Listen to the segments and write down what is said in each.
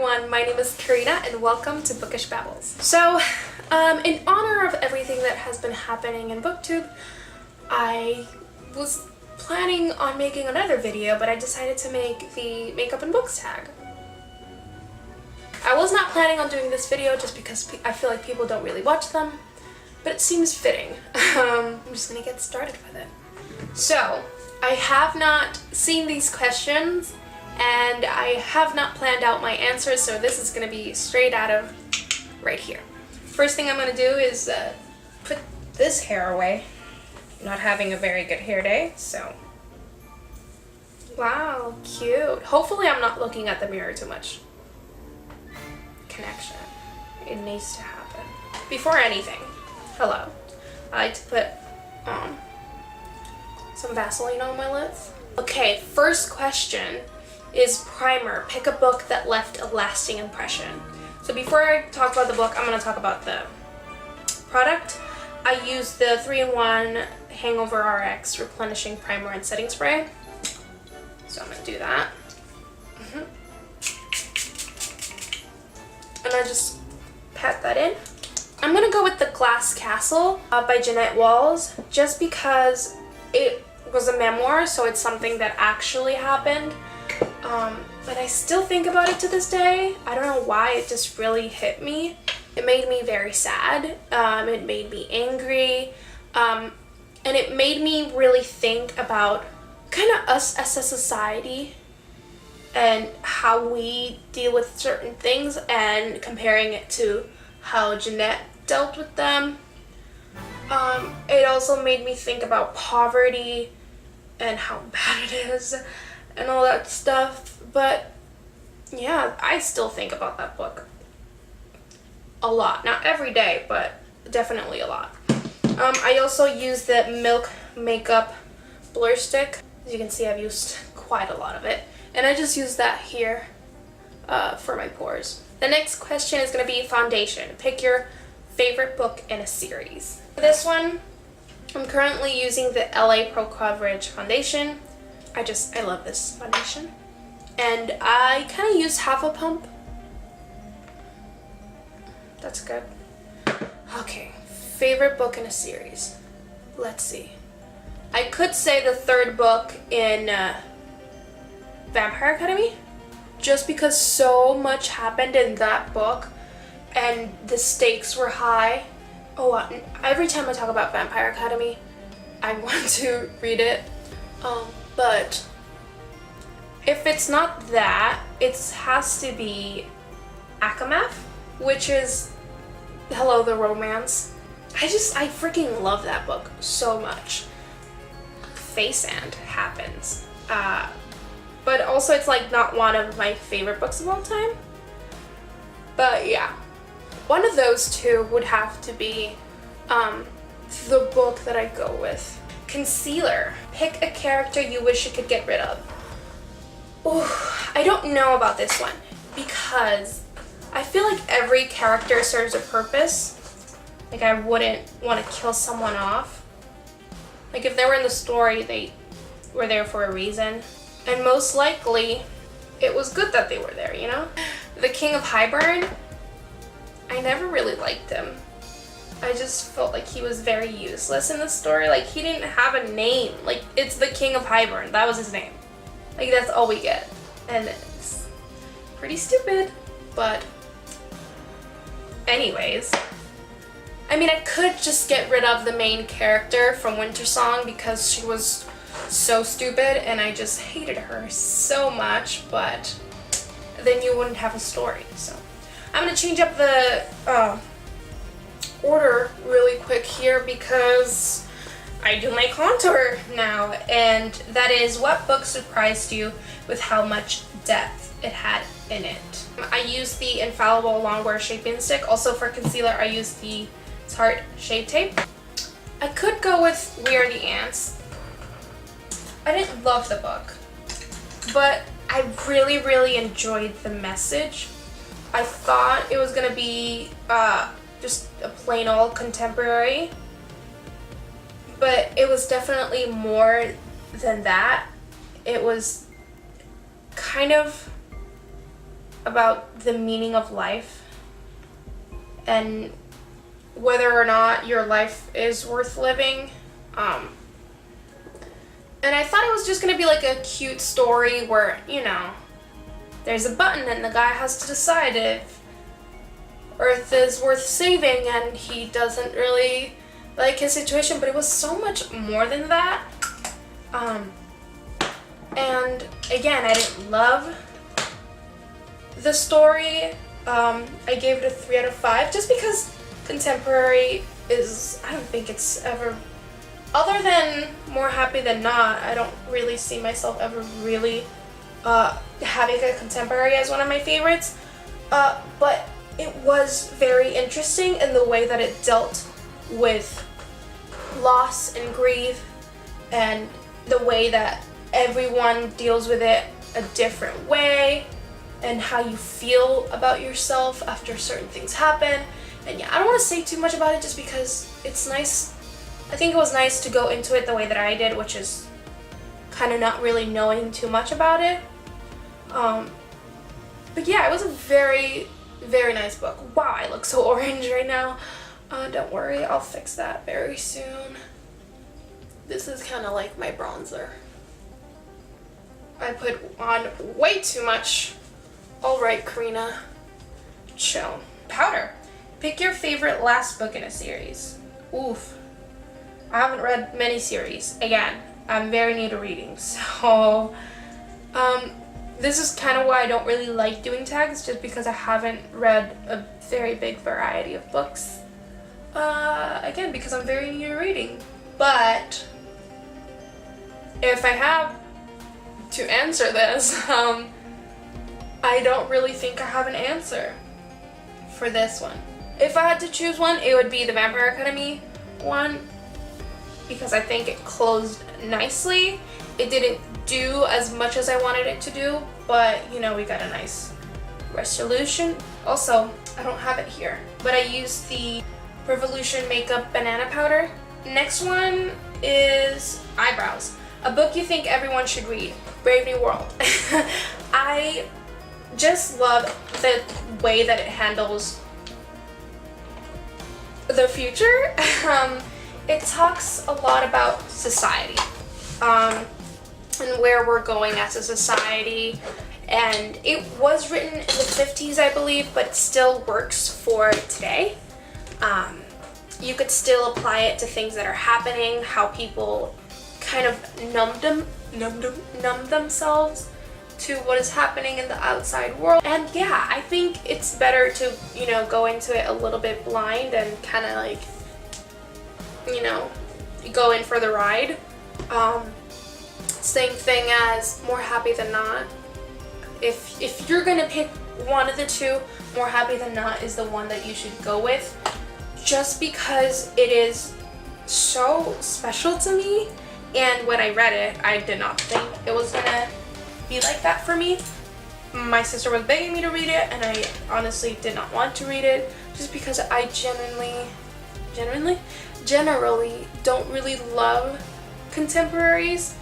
everyone, my name is Karina and welcome to Bookish Babbles. So, in honor of everything that has been happening in booktube, I was planning on making another video, but I decided to make the makeup and books tag. I was not planning on doing this video just because I feel like people don't really watch them, but it seems fitting. I'm just gonna get started with it. So, I have not seen these questions and I have not planned out my answers, so this is going to be straight out of right here. First thing I'm going to do is put this hair away. I'm not having a very good hair day, so. Wow, cute. Hopefully I'm not looking at the mirror too much. Connection. It needs to happen. Before anything, hello. I like to put some Vaseline on my lips. Okay, first question is primer. Pick a book that left a lasting impression. So before I talk about the book, I'm going to talk about the product. I use the 3-in-1 Hangover RX Replenishing Primer and Setting Spray. So I'm going to do that. And I just pat that in. I'm going to go with the Glass Castle by Jeanette Walls, just because it was a memoir, so it's something that actually happened. But I still think about it to this day. I don't know why, it just really hit me. It made me very sad. It made me angry. And it made me really think about kind of us as a society and how we deal with certain things and comparing it to how Jeanette dealt with them. It also made me think about poverty and how bad it is and all that stuff. But yeah, I still think about that book a lot. Not every day, but definitely a lot. I also use the Milk Makeup Blur Stick. As you can see, I've used quite a lot of it. And I just use that here for my pores. The next question is going to be foundation. Pick your favorite book in a series. For this one, I'm currently using the LA Pro Coverage foundation. I love this foundation. And I kind of use half a pump. That's good. Okay, favorite book in a series. Let's see. I could say the third book in Vampire Academy, just because so much happened in that book and the stakes were high. Oh, every time I talk about Vampire Academy, I want to read it. But if it's not that, it has to be Akamath, which is Hello the Romance. I freaking love that book so much. Faceand happens. But also it's like not one of my favorite books of all time. But yeah, one of those two would have to be the book that I go with. Concealer. Pick a character you wish you could get rid of. Ooh, I don't know about this one because I feel like every character serves a purpose. Like I wouldn't want to kill someone off. Like if they were in the story, they were there for a reason. And most likely, it was good that they were there, you know? The King of Highburn, I never really liked him. I just felt like he was very useless in the story. Like, he didn't have a name. Like, it's the King of Highburn. That was his name. Like, that's all we get. And it's pretty stupid. But anyways. I mean, I could just get rid of the main character from Winter Song because she was so stupid and I just hated her so much. But then you wouldn't have a story. So I'm going to change up the order really quick here because I do my contour now, and that is what book surprised you with how much depth it had in it. I use the Infallible Longwear Shaping Stick. Also for concealer, I use the Tarte Shape Tape. I could go with We Are the Ants. I didn't love the book, but I really, really enjoyed the message. I thought it was gonna be just a plain old contemporary, but it was definitely more than that. It was kind of about the meaning of life and whether or not your life is worth living. And I thought it was just gonna be like a cute story where, you know, there's a button and the guy has to decide if Earth is worth saving, and he doesn't really like his situation, but it was so much more than that. And again, I didn't love the story. I gave it a 3 out of 5 just because contemporary is, I don't think it's ever, other than More Happy Than Not, I don't really see myself ever really having a contemporary as one of my favorites. But it was very interesting in the way that it dealt with loss and grief, and the way that everyone deals with it a different way, and how you feel about yourself after certain things happen. And yeah, I don't want to say too much about it just because it's nice. I think it was nice to go into it the way that I did, which is kind of not really knowing too much about it. But yeah, it was a very, very nice book. Wow, I look so orange right now. Don't worry, I'll fix that very soon. This is kind of like my bronzer. I put on way too much. Alright, Karina. Chill. Powder. Pick your favorite last book in a series. Oof. I haven't read many series. Again, I'm very new to reading, so this is kind of why I don't really like doing tags, just because I haven't read a very big variety of books. Again, because I'm very new to reading. But if I have to answer this, I don't really think I have an answer for this one. If I had to choose one, it would be the Vampire Academy one, because I think it closed nicely. It didn't do as much as I wanted it to do, but you know, we got a nice resolution. Also, I don't have it here, but I used the Revolution Makeup Banana Powder. Next one is Eyebrows, a book you think everyone should read. Brave New World. I just love the way that it handles the future. It talks a lot about society, and where we're going as a society, and it was written in the 50s, I believe, but still works for today. You could still apply it to things that are happening, how people kind of numb themselves to what is happening in the outside world. And yeah, I think it's better to, you know, go into it a little bit blind and kind of like, you know, go in for the ride. Same thing as More Happy Than Not. If you're gonna pick one of the two, More Happy Than Not is the one that you should go with, just because it is so special to me. And when I read it, I did not think it was gonna be like that for me. My sister was begging me to read it, and I honestly did not want to read it, just because I generally don't really love contemporaries.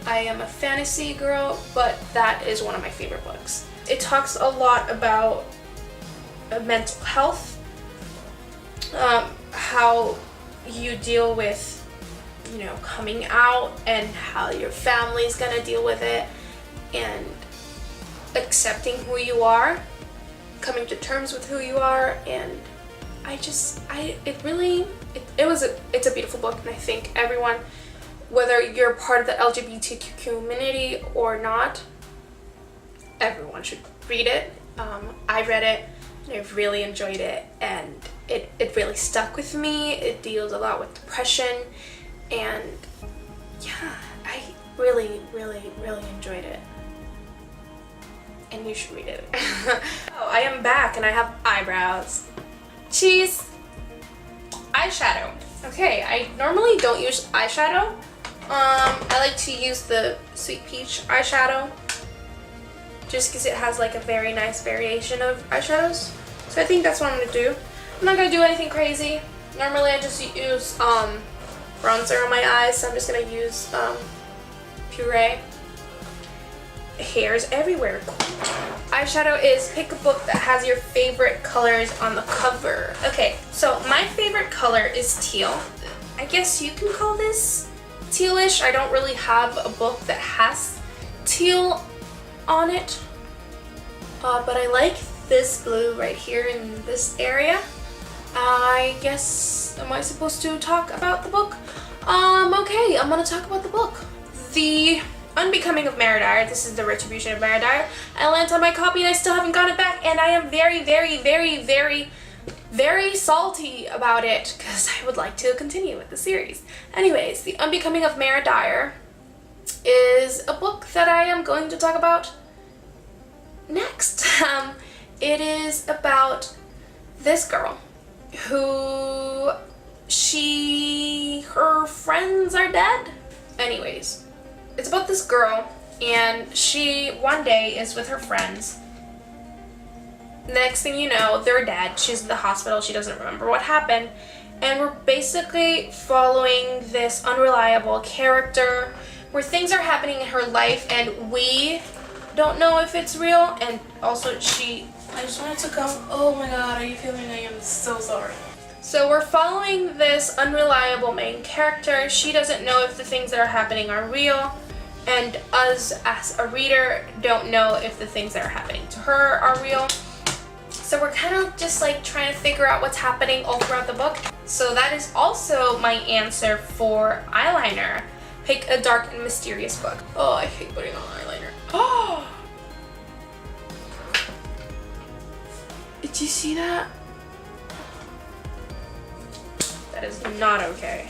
I am a fantasy girl, but that is one of my favorite books. It talks a lot about mental health, how you deal with, you know, coming out, and how your family's gonna deal with it, and accepting who you are, coming to terms with who you are. And it's a beautiful book, and I think everyone, whether you're part of the LGBTQ community or not, everyone should read it. I read it and I really enjoyed it, and it really stuck with me. It deals a lot with depression, and yeah, I really enjoyed it. And you should read it. Oh, I am back and I have eyebrows. Cheese! Eyeshadow. Okay, I normally don't use eyeshadow. I like to use the Sweet Peach eyeshadow, just because it has like a very nice variation of eyeshadows. So I think that's what I'm gonna do. I'm not gonna do anything crazy. Normally I just use bronzer on my eyes, so I'm just gonna use Puree. hairs everywhere. Eyeshadow is pick a book that has your favorite colors on the cover. Okay, so my favorite color is teal. I guess you can call this tealish. I don't really have a book that has teal on it, but I like this blue right here in this area. I guess, am I supposed to talk about the book? Okay, I'm gonna talk about the book. The Unbecoming of Mara Dyer. This is the Retribution of Mara Dyer. I lent on my copy and I still haven't got it back, and I am very, very, very, very, very salty about it because I would like to continue with the series. Anyways, The Unbecoming of Mara Dyer is a book that I am going to talk about next. It is about this girl who her friends are dead. Anyways, it's about this girl, and she one day is with her friends. Next thing you know, they're dead. She's in the hospital. She doesn't remember what happened. And we're basically following this unreliable character where things are happening in her life and we don't know if it's real. And also I just wanted to come. Oh my god, are you feeling? I am so sorry. So we're following this unreliable main character. She doesn't know if the things that are happening are real. And us as a reader don't know if the things that are happening to her are real. So we're kind of just like trying to figure out what's happening all throughout the book. So that is also my answer for eyeliner. Pick a dark and mysterious book. Oh, I hate putting on eyeliner. Oh! Did you see that? That is not okay.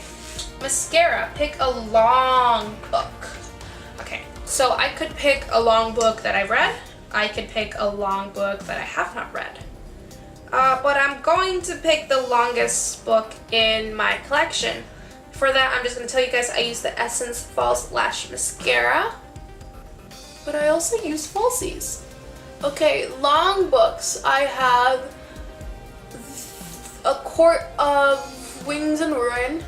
Mascara. Pick a long book. Okay, so I could pick a long book that I read. I could pick a long book that I have not read. But I'm going to pick the longest book in my collection. For that, I'm just going to tell you guys I use the Essence False Lash Mascara. But I also use falsies. Okay, long books. I have A Court of Wings and Ruin.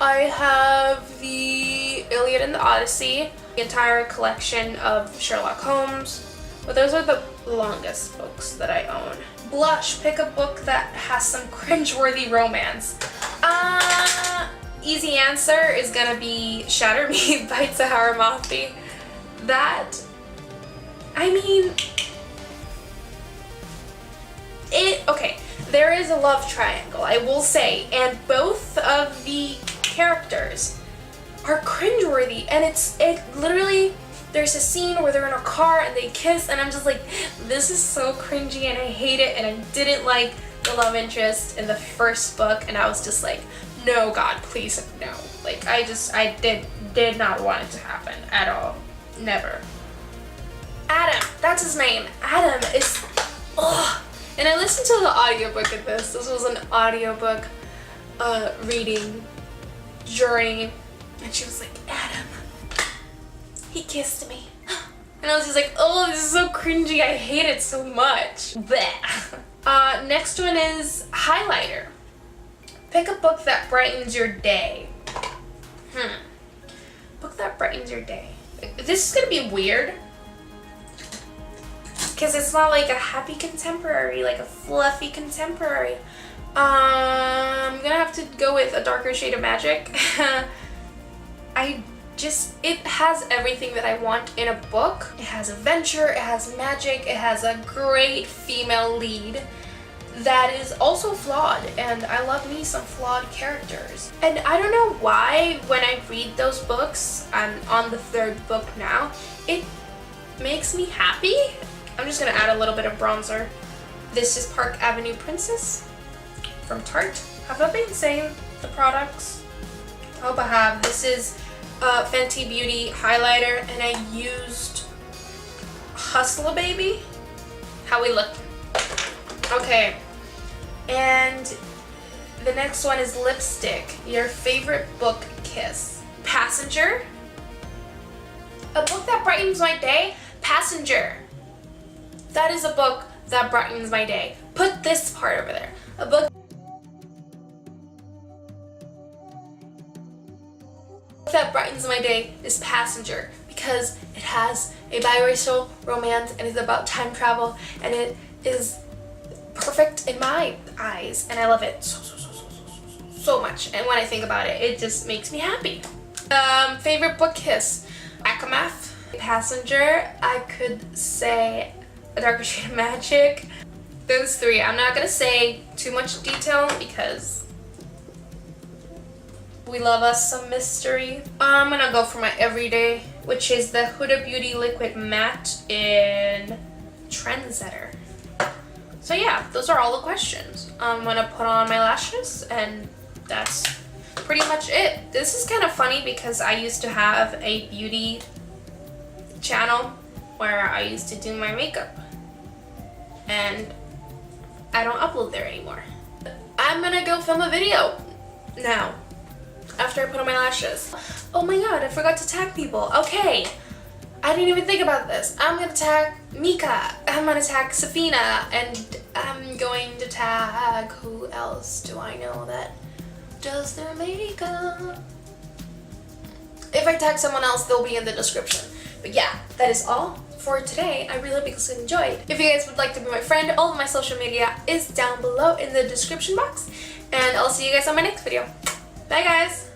I have the Iliad and the Odyssey, the entire collection of Sherlock Holmes, but those are the longest books that I own. Blush, pick a book that has some cringeworthy romance. Easy answer is gonna be Shatter Me by Tahara Mafi. That, I mean, okay, there is a love triangle, I will say, and both of the characters are cringeworthy, and it literally, there's a scene where they're in a car and they kiss, and I'm just like, this is so cringy and I hate it, and I didn't like the love interest in the first book, and I was just like, no, God, please, no. Like, I did not want it to happen at all. Never. Adam, that's his name. Adam is, ugh. And I listened to the audiobook of this. This was an audiobook reading journey, and she was like, Adam, he kissed me. And I was just like, oh, this is so cringy. I hate it so much. Blech. Next one is highlighter. Pick a book that brightens your day. Book that brightens your day. This is gonna be weird because it's not like a happy contemporary, like a fluffy contemporary. I'm gonna have to go with A Darker Shade of Magic. It has everything that I want in a book. It has adventure, it has magic, it has a great female lead that is also flawed, and I love me some flawed characters. And I don't know why when I read those books, I'm on the third book now, it makes me happy. I'm just gonna add a little bit of bronzer. This is Park Avenue Princess from Tarte. Have I been saying the products? I hope I have. This is Fenty Beauty highlighter, and I used Hustle Baby. How we look. Okay, and the next one is lipstick. Your favorite book kiss. Passenger. A book that brightens my day. Passenger. That is a book that brightens my day. Put this part over there. A book that brightens my day is Passenger, because it has a biracial romance and it's about time travel, and it is perfect in my eyes, and I love it so much. And when I think about it, it just makes me happy. Favorite book kiss: Akamath, Passenger, I could say A Darker Shade of Magic. Those three. I'm not gonna say too much detail because we love us some mystery. I'm gonna go for my everyday, which is the Huda Beauty Liquid Matte in Trendsetter. So yeah, those are all the questions. I'm gonna put on my lashes, and that's pretty much it. This is kind of funny because I used to have a beauty channel where I used to do my makeup, and I don't upload there anymore. I'm gonna go film a video now after I put on my lashes. Oh my god, I forgot to tag people. Okay, I didn't even think about this. I'm gonna tag Mika, I'm gonna tag Safina, and I'm going to tag, who else do I know that does their makeup? If I tag someone else, they'll be in the description. But yeah, that is all for today. I really hope you guys enjoyed. If you guys would like to be my friend, all of my social media is down below in the description box. And I'll see you guys on my next video. Bye guys!